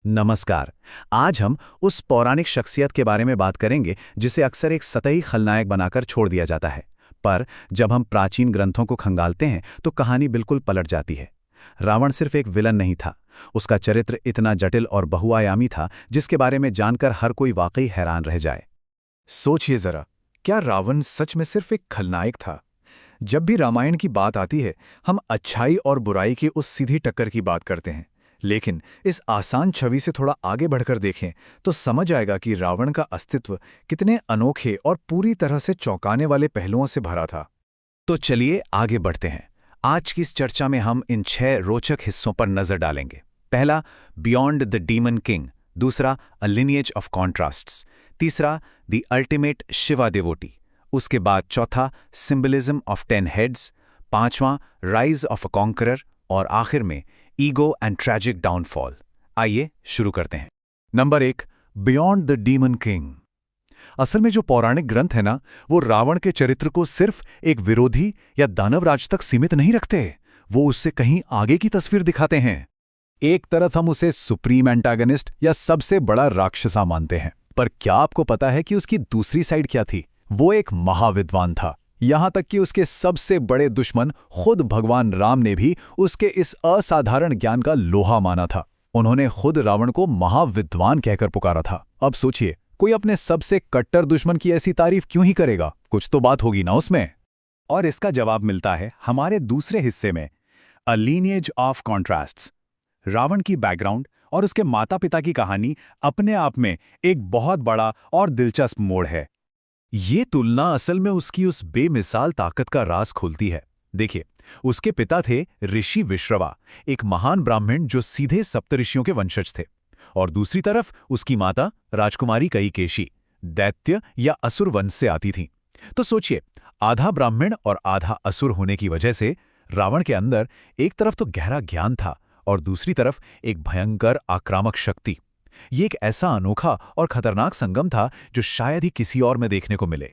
नमस्कार। आज हम उस पौराणिक शख्सियत के बारे में बात करेंगे जिसे अक्सर एक सतही खलनायक बनाकर छोड़ दिया जाता है। पर जब हम प्राचीन ग्रंथों को खंगालते हैं तो कहानी बिल्कुल पलट जाती है। रावण सिर्फ एक विलन नहीं था, उसका चरित्र इतना जटिल और बहुआयामी था जिसके बारे में जानकर हर कोई वाकई हैरान रह जाए। सोचिए जरा, क्या रावण सच में सिर्फ एक खलनायक था? जब भी रामायण की बात आती है, हम अच्छाई और बुराई की उस सीधी टक्कर की बात करते हैं। लेकिन इस आसान छवि से थोड़ा आगे बढ़कर देखें तो समझ आएगा कि रावण का अस्तित्व कितने अनोखे और पूरी तरह से चौंकाने वाले पहलुओं से भरा था। तो चलिए आगे बढ़ते हैं। आज की इस चर्चा में हम इन 6 रोचक हिस्सों पर नजर डालेंगे। पहला, बियॉन्ड द डीमन किंग। दूसरा, अ लिनिएज ऑफ कॉन्ट्रास्ट्स। तीसरा, द अल्टीमेट शिवा डिवोटी। उसके बाद चौथा, सिंबलिज्म ऑफ 10 हेड्स। पांचवां, राइज ऑफ अ कॉन्करर। और आखिर में ईगो एंड ट्रैजिक डाउनफॉल। आइए शुरू करते हैं। Number 1, beyond the demon king. असल में जो पौराणिक ग्रंथ है ना, वो रावण के चरित्र को सिर्फ एक विरोधी या दानवराज तक सीमित नहीं रखते, वो उससे कहीं आगे की तस्वीर दिखाते हैं। एक तरफ हम उसे सुप्रीम एंटागनिस्ट या सबसे बड़ा राक्षसा मानते हैं, पर क्या आपको पता है कि उसकी दूसरी साइड क्या थी? वो एक महाविद्वान था। यहां तक कि उसके सबसे बड़े दुश्मन खुद भगवान राम ने भी उसके इस असाधारण ज्ञान का लोहा माना था। उन्होंने खुद रावण को महाविद्वान कहकर पुकारा था। अब सोचिए, कोई अपने सबसे कट्टर दुश्मन की ऐसी तारीफ क्यों ही करेगा? कुछ तो बात होगी ना उसमें। और इसका जवाब मिलता है हमारे दूसरे हिस्से में, अ लीनिएज ऑफ कॉन्ट्रास्ट्स। रावण की बैकग्राउंड और उसके माता पिता की कहानी अपने आप में एक बहुत बड़ा और दिलचस्प मोड़ है। ये तुलना असल में उसकी उस बेमिसाल ताकत का राज खोलती है। देखिए, उसके पिता थे ऋषि विश्रवा, एक महान ब्राह्मण जो सीधे सप्तऋषियों के वंशज थे। और दूसरी तरफ उसकी माता राजकुमारी कैकेयी, दैत्य या असुर वंश से आती थीं। तो सोचिए, आधा ब्राह्मण और आधा असुर होने की वजह से रावण के अंदर एक तरफ तो गहरा ज्ञान था और दूसरी तरफ एक भयंकर आक्रामक शक्ति। ये एक ऐसा अनोखा और खतरनाक संगम था जो शायद ही किसी और में देखने को मिले।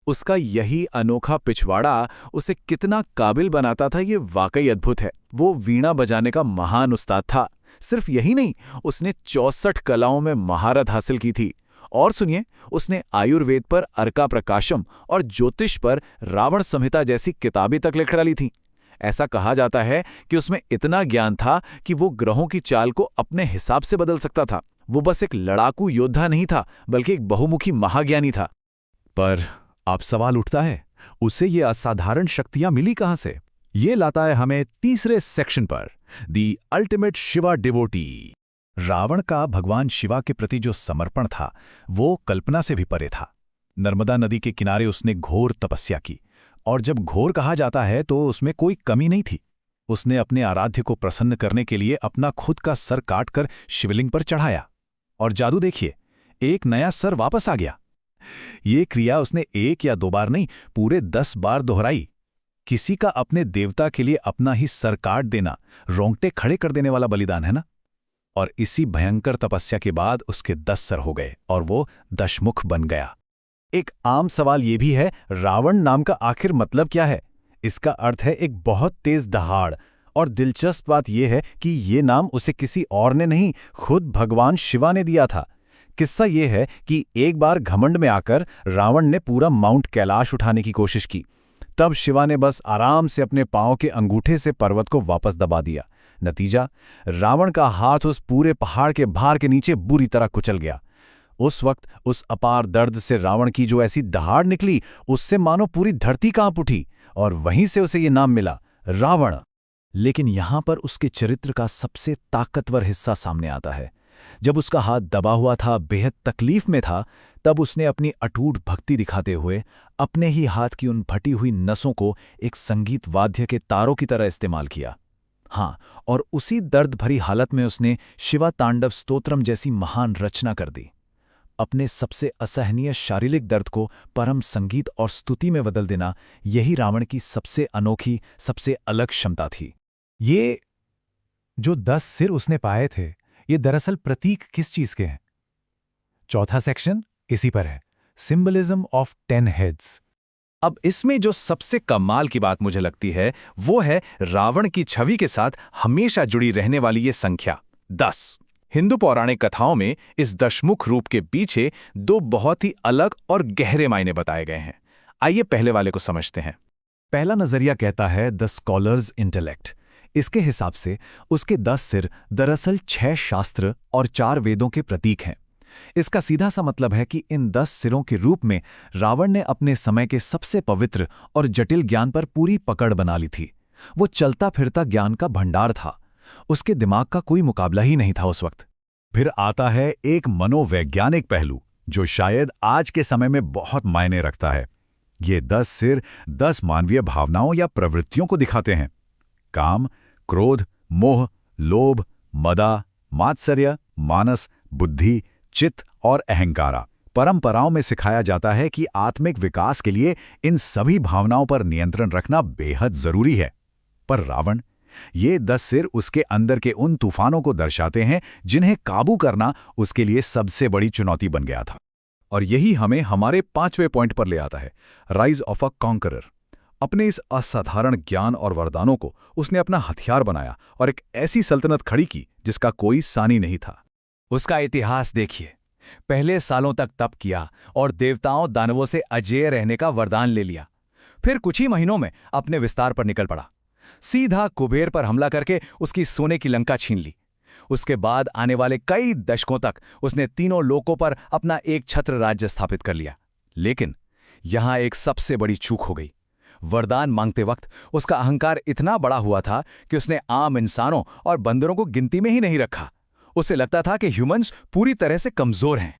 उसका यही अनोखा पिछवाड़ा उसे कितना काबिल बनाता था, ये वाकई अद्भुत है। वो वीणा बजाने का महान उस्ताद था। सिर्फ यही नहीं, उसने 64 कलाओं में महारत हासिल की थी। और सुनिए, उसने आयुर्वेद पर अर्का प्रकाशम और ज्योतिष पर रावण संहिता जैसी किताबें तक लिख डाली थीं। ऐसा कहा जाता है कि उसमें इतना ज्ञान था कि वो ग्रहों की चाल को अपने हिसाब से बदल सकता था। वो बस एक लड़ाकू योद्धा नहीं था, बल्कि एक बहुमुखी महाज्ञानी था। पर अब सवाल उठता है, उसे ये असाधारण शक्तियां मिली कहां से? ये लाता है हमें तीसरे सेक्शन पर, the ultimate Shiva devotee. Ravana का भगवान शिवा के प्रति जो समर्पण था, वो कल्पना से भी परे था। नर्मदा नदी के किनारे उसने घोर तपस्या की, और जब घोर कहा जाता है तो उसमें कोई कमी नहीं थी। उसने अपने आराध्य को प्रसन्न करने के लिए अपना खुद का सर काटकर शिवलिंग पर चढ़ाया, और जादू देखिए, एक नया सर वापस आ गया। ये क्रिया उसने 1 या 2 बार नहीं, पूरे 10 बार दोहराई। किसी का अपने देवता के लिए अपना ही सर काट देना रोंगटे खड़े कर देने वाला बलिदान है ना? और इसी भयंकर तपस्या के बाद उसके 10 सर हो गए और वो दशमुख बन गया। एक आम सवाल ये भी है, रावण नाम का आखिर मतलब क्या है? इसका अर्थ है एक बहुत तेज दहाड़। और दिलचस्प बात यह है कि ये नाम उसे किसी और ने नहीं, खुद भगवान शिवा ने दिया था। किस्सा ये है कि एक बार घमंड में आकर रावण ने पूरा माउंट कैलाश उठाने की कोशिश की। तब शिवा ने बस आराम से अपने पांव के अंगूठे से पर्वत को वापस दबा दिया। नतीजा, रावण का हाथ उस पूरे पहाड़ के भार के नीचे बुरी तरह कुचल गया। उस वक्त उस अपार दर्द से रावण की जो ऐसी दहाड़ निकली, उससे मानो पूरी धरती कांप उठी, और वहीं से उसे ये नाम मिला, रावण। लेकिन यहां पर उसके चरित्र का सबसे ताकतवर हिस्सा सामने आता है। जब उसका हाथ दबा हुआ था, बेहद तकलीफ में था, तब उसने अपनी अटूट भक्ति दिखाते हुए अपने ही हाथ की उन फटी हुई नसों को एक संगीत वाद्य के तारों की तरह इस्तेमाल किया। हाँ, और उसी दर्द भरी हालत में उसने शिवा तांडव स्तोत्रम जैसी महान रचना कर दी। अपने सबसे असहनीय शारीरिक दर्द को परम संगीत और स्तुति में बदल देना, यही रावण की सबसे अनोखी, सबसे अलग क्षमता थी। ये जो 10 सिर उसने पाए थे, ये दरअसल प्रतीक किस चीज के हैं? चौथा सेक्शन इसी पर है, सिंबलिज्म ऑफ 10 हेड्स। अब इसमें जो सबसे कमाल की बात मुझे लगती है, वो है रावण की छवि के साथ हमेशा जुड़ी रहने वाली ये संख्या 10। हिंदू पौराणिक कथाओं में इस दशमुख रूप के पीछे दो बहुत ही अलग और गहरे मायने बताए गए हैं। आइए पहले वाले को समझते हैं। पहला नजरिया कहता है द स्कॉलर्स इंटेलेक्ट। इसके हिसाब से उसके 10 सिर दरअसल 6 शास्त्र और 4 वेदों के प्रतीक हैं। इसका सीधा सा मतलब है कि इन 10 सिरों के रूप में रावण ने अपने समय के सबसे पवित्र और जटिल ज्ञान पर पूरी पकड़ बना ली थी। वो चलता फिरता ज्ञान का भंडार था। उसके दिमाग का कोई मुकाबला ही नहीं था उस वक्त। फिर आता है एक मनोवैज्ञानिक पहलू जो शायद आज के समय में बहुत मायने रखता है। ये 10 सिर 10 मानवीय भावनाओं या प्रवृत्तियों को दिखाते हैं। काम, क्रोध, मोह, लोभ, मदा, मात्सर्य, मानस, बुद्धि, चित्त और अहंकारा। परंपराओं में सिखाया जाता है कि आत्मिक विकास के लिए इन सभी भावनाओं पर नियंत्रण रखना बेहद जरूरी है। पर रावण, ये 10 सिर उसके अंदर के उन तूफानों को दर्शाते हैं जिन्हें काबू करना उसके लिए सबसे बड़ी चुनौती बन गया था। और यही हमें हमारे 5वें पॉइंट पर ले आता है, राइज ऑफ अ कॉन्करर। अपने इस असाधारण ज्ञान और वरदानों को उसने अपना हथियार बनाया और एक ऐसी सल्तनत खड़ी की जिसका कोई सानी नहीं था। उसका इतिहास देखिए। पहले सालों तक तप किया और देवताओं दानवों से अजेय रहने का वरदान ले लिया। फिर कुछ ही महीनों में अपने विस्तार पर निकल पड़ा। सीधा कुबेर पर हमला करके उसकी सोने की लंका छीन ली। उसके बाद आने वाले कई दशकों तक उसने तीनों लोकों पर अपना एक छत्र राज्य स्थापित कर लिया। लेकिन यहां एक सबसे बड़ी चूक हो गई। वरदान मांगते वक्त उसका अहंकार इतना बड़ा हुआ था कि उसने आम इंसानों और बंदरों को गिनती में ही नहीं रखा। उसे लगता था कि ह्यूमंस पूरी तरह से कमजोर हैं।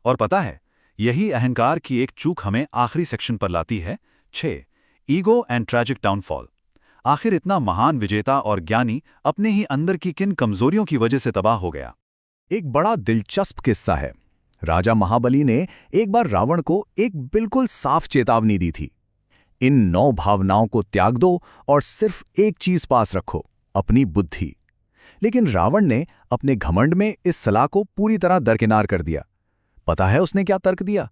और पता है, यही अहंकार की एक चूक हमें आखिरी सेक्शन पर लाती है, 6 ईगो एंड ट्रैजिक डाउनफॉल। आखिर इतना महान विजेता और ज्ञानी अपने ही अंदर की किन कमजोरियों की वजह से तबाह हो गया। एक बड़ा दिलचस्प किस्सा है। राजा महाबली ने एक बार रावण को एक बिल्कुल साफ चेतावनी दी थी, इन 9 भावनाओं को त्याग दो और सिर्फ एक चीज पास रखो, अपनी बुद्धि। लेकिन रावण ने अपने घमंड में इस सलाह को पूरी तरह दरकिनार कर दिया। पता है उसने क्या तर्क दिया?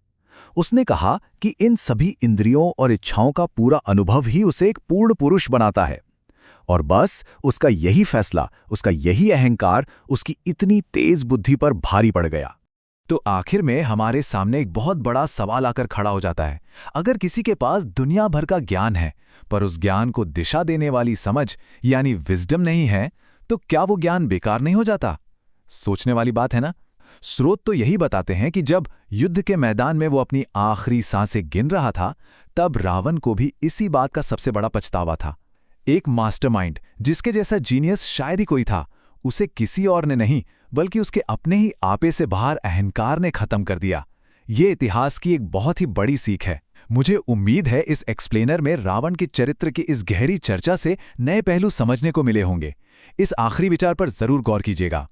उसने कहा कि इन सभी इंद्रियों और इच्छाओं का पूरा अनुभव ही उसे एक पूर्ण पुरुष बनाता है। और बस उसका यही फैसला, उसका यही अहंकार उसकी इतनी तेज बुद्धि पर भारी पड़ गया। तो आखिर में हमारे सामने एक बहुत बड़ा सवाल आकर खड़ा हो जाता है। अगर किसी के पास दुनिया भर का ज्ञान है पर उस ज्ञान को दिशा देने वाली समझ यानी विजडम नहीं है, तो क्या वो ज्ञान बेकार नहीं हो जाता? सोचने वाली बात है ना। स्रोत तो यही बताते हैं कि जब युद्ध के मैदान में वो अपनी आखिरी सांसें गिन रहा था, तब रावण को भी इसी बात का सबसे बड़ा पछतावा था। एक मास्टरमाइंड, जिसके जैसा जीनियस शायद ही कोई था, उसे किसी और ने नहीं बल्कि उसके अपने ही आपे से बाहर अहंकार ने खत्म कर दिया। ये इतिहास की एक बहुत ही बड़ी सीख है। मुझे उम्मीद है इस एक्सप्लेनर में रावण के चरित्र की इस गहरी चर्चा से नए पहलू समझने को मिले होंगे। इस आखिरी विचार पर जरूर गौर कीजिएगा।